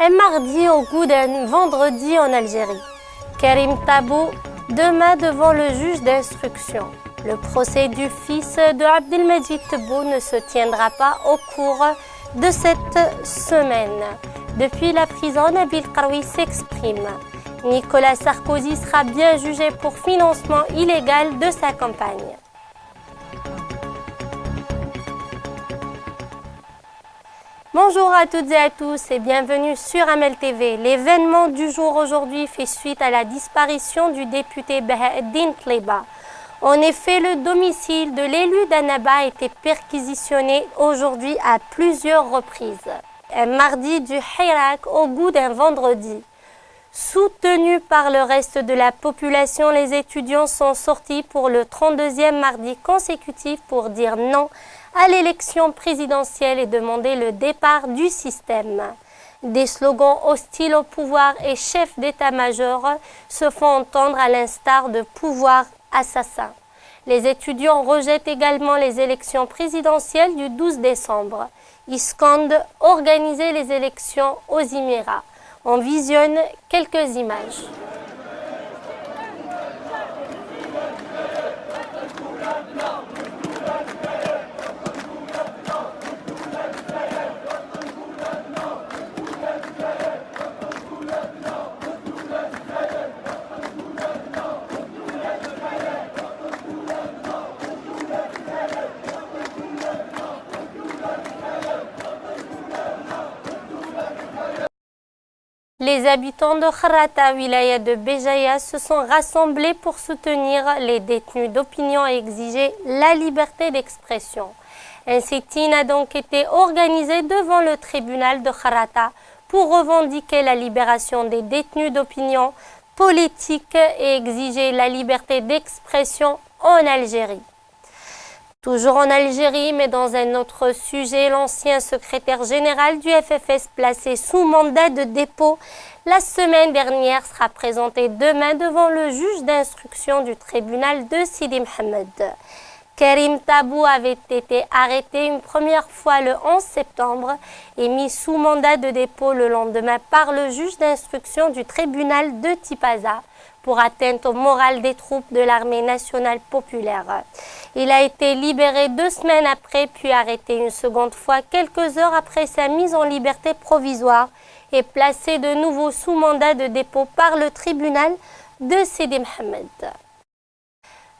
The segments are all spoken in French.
Un mardi au goût d'un vendredi en Algérie. Karim Tabou demain devant le juge d'instruction. Le procès du fils de Abdelmajid Tebboune ne se tiendra pas au cours de cette semaine. Depuis la prison, Nabil Karoui s'exprime. Nicolas Sarkozy sera bien jugé pour financement illégal de sa campagne. Bonjour à toutes et à tous et bienvenue sur Amel TV. L'événement du jour aujourd'hui fait suite à la disparition du député Bahauddin Tleiba. En effet, le domicile de l'élu d'Annaba a été perquisitionné aujourd'hui à plusieurs reprises. Un mardi du Hirak au goût d'un vendredi. Soutenus par le reste de la population, les étudiants sont sortis pour le 32e mardi consécutif pour dire non à l'élection présidentielle et demander le départ du système. Des slogans hostiles au pouvoir et chefs d'état-major se font entendre à l'instar de pouvoir assassin. Les étudiants rejettent également les élections présidentielles du 12 décembre. Ils scandent « Organiser les élections aux Émirats ». On visionne quelques images. Les habitants de Kharata, wilaya de Béjaïa, se sont rassemblés pour soutenir les détenus d'opinion et exiger la liberté d'expression. Un sit-in a donc été organisé devant le tribunal de Kharata pour revendiquer la libération des détenus d'opinion politique et exiger la liberté d'expression en Algérie. Toujours en Algérie, mais dans un autre sujet, l'ancien secrétaire général du FFS placé sous mandat de dépôt la semaine dernière sera présenté demain devant le juge d'instruction du tribunal de Sidi Mohamed. Karim Tabou avait été arrêté une première fois le 11 septembre et mis sous mandat de dépôt le lendemain par le juge d'instruction du tribunal de Tipaza pour atteinte au moral des troupes de l'armée nationale populaire. Il a été libéré 2 semaines après, puis arrêté une seconde fois quelques heures après sa mise en liberté provisoire et placé de nouveau sous mandat de dépôt par le tribunal de Sidi Mohamed.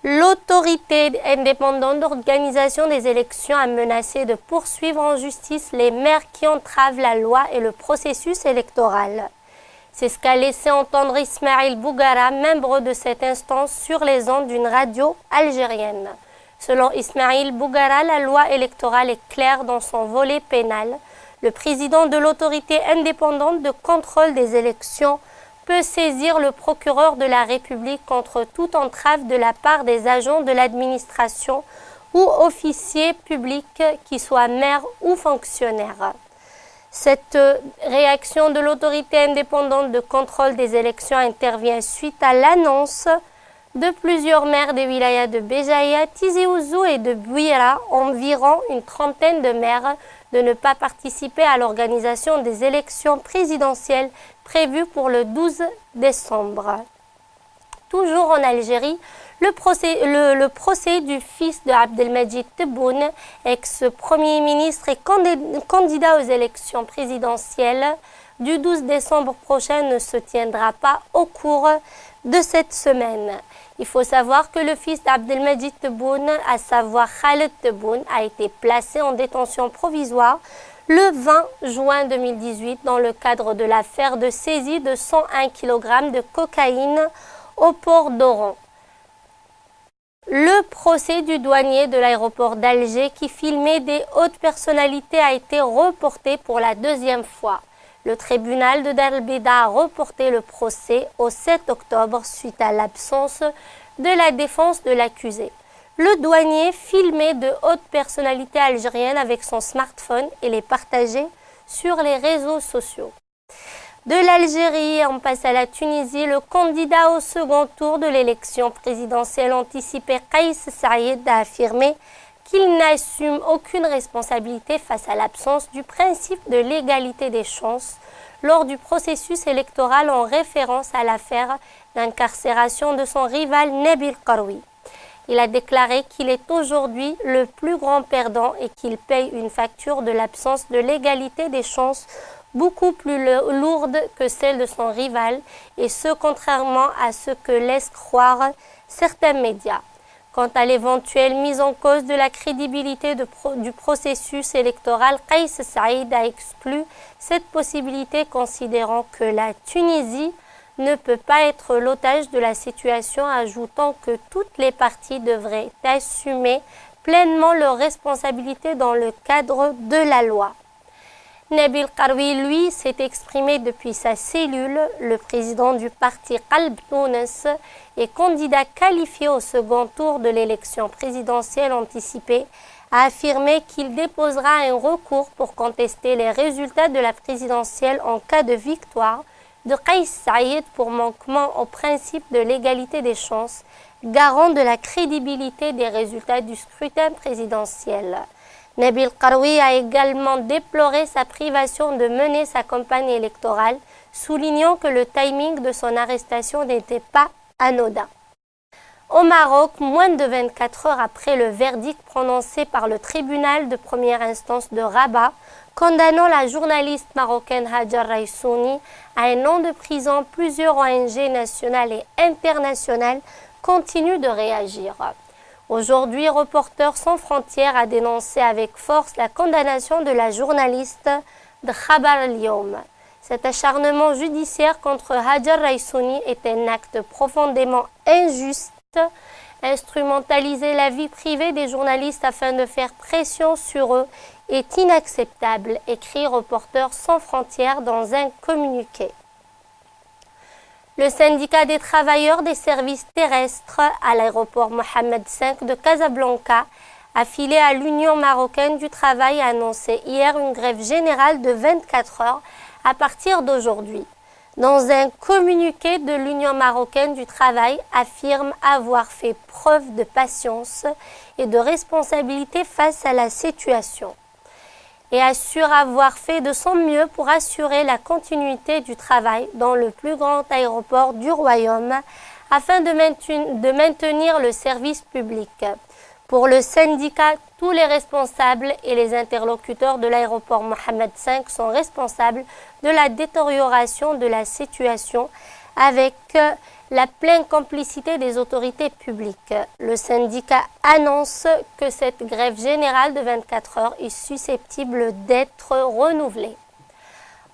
L'autorité indépendante d'organisation des élections a menacé de poursuivre en justice les maires qui entravent la loi et le processus électoral. C'est ce qu'a laissé entendre Ismaïl Bougara, membre de cette instance, sur les ondes d'une radio algérienne. Selon Ismaïl Bougara, la loi électorale est claire dans son volet pénal. Le président de l'autorité indépendante de contrôle des élections peut saisir le procureur de la République contre toute entrave de la part des agents de l'administration ou officiers publics, qui soient maires ou fonctionnaires. Cette réaction de l'autorité indépendante de contrôle des élections intervient suite à l'annonce de plusieurs maires des wilayas de Béjaïa, Tizi Ouzou et de Bouira, environ une trentaine de maires, de ne pas participer à l'organisation des élections présidentielles prévues pour le 12 décembre. Toujours en Algérie, le procès du fils de Abdelmajid Tebboune, ex-premier ministre et candidat aux élections présidentielles du 12 décembre prochain, ne se tiendra pas au cours de cette semaine. Il faut savoir que le fils d'Abdelmajid Tebboune, à savoir Khaled Tebboune, a été placé en détention provisoire le 20 juin 2018 dans le cadre de l'affaire de saisie de 101 kg de cocaïne au port d'Oran. Le procès du douanier de l'aéroport d'Alger qui filmait des hautes personnalités a été reporté pour la 2e fois. Le tribunal de Dar el-Bida a reporté le procès au 7 octobre suite à l'absence de la défense de l'accusé. Le douanier filmait de hautes personnalités algériennes avec son smartphone et les partageait sur les réseaux sociaux. De l'Algérie, on passe à la Tunisie. Le candidat au second tour de l'élection présidentielle anticipée, Kais Saïed, a affirmé qu'il n'assume aucune responsabilité face à l'absence du principe de l'égalité des chances lors du processus électoral en référence à l'affaire d'incarcération de son rival Nabil Karoui. Il a déclaré qu'il est aujourd'hui le plus grand perdant et qu'il paye une facture de l'absence de l'égalité des chances beaucoup plus lourde que celle de son rival, et ce contrairement à ce que laissent croire certains médias. Quant à l'éventuelle mise en cause de la crédibilité du processus électoral, Kais Saïed a exclu cette possibilité, considérant que la Tunisie ne peut pas être l'otage de la situation, ajoutant que toutes les parties devraient assumer pleinement leurs responsabilités dans le cadre de la loi. Nabil Karoui, lui, s'est exprimé depuis sa cellule. Le président du parti Qalb Tounes et candidat qualifié au second tour de l'élection présidentielle anticipée a affirmé qu'il déposera un recours pour contester les résultats de la présidentielle en cas de victoire de Kais Saïed pour manquement au principe de l'égalité des chances, garant de la crédibilité des résultats du scrutin présidentiel. Nabil Karoui a également déploré sa privation de mener sa campagne électorale, soulignant que le timing de son arrestation n'était pas anodin. Au Maroc, moins de 24 heures après le verdict prononcé par le tribunal de première instance de Rabat, condamnant la journaliste marocaine Hajar Raisouni à un an de prison, plusieurs ONG nationales et internationales continuent de réagir. Aujourd'hui, Reporters sans frontières a dénoncé avec force la condamnation de la journaliste de Khabar al-Yom. Cet acharnement judiciaire contre Hajar Raisouni est un acte profondément injuste. Instrumentaliser la vie privée des journalistes afin de faire pression sur eux est inacceptable, écrit Reporters sans frontières dans un communiqué. Le syndicat des travailleurs des services terrestres à l'aéroport Mohamed V de Casablanca, affilié à l'Union marocaine du travail, a annoncé hier une grève générale de 24 heures à partir d'aujourd'hui. Dans un communiqué de l'Union marocaine du travail, affirme avoir fait preuve de patience et de responsabilité face à la situation, et assure avoir fait de son mieux pour assurer la continuité du travail dans le plus grand aéroport du royaume afin de maintenir le service public. Pour le syndicat, tous les responsables et les interlocuteurs de l'aéroport Mohamed V sont responsables de la détérioration de la situation avec la pleine complicité des autorités publiques. Le syndicat annonce que cette grève générale de 24 heures est susceptible d'être renouvelée.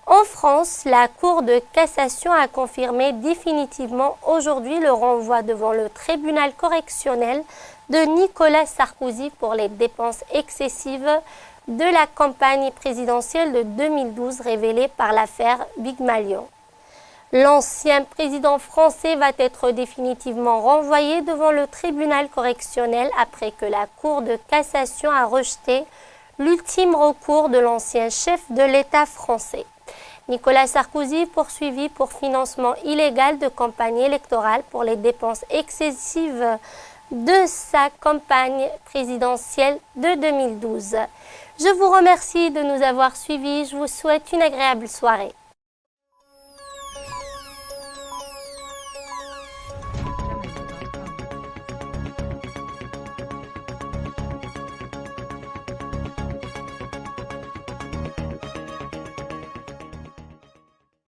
En France, la Cour de cassation a confirmé définitivement aujourd'hui le renvoi devant le tribunal correctionnel de Nicolas Sarkozy pour les dépenses excessives de la campagne présidentielle de 2012 révélées par l'affaire Big Malion. L'ancien président français va être définitivement renvoyé devant le tribunal correctionnel après que la Cour de cassation a rejeté l'ultime recours de l'ancien chef de l'État français. Nicolas Sarkozy poursuivi pour financement illégal de campagne électorale pour les dépenses excessives de sa campagne présidentielle de 2012. Je vous remercie de nous avoir suivis. Je vous souhaite une agréable soirée.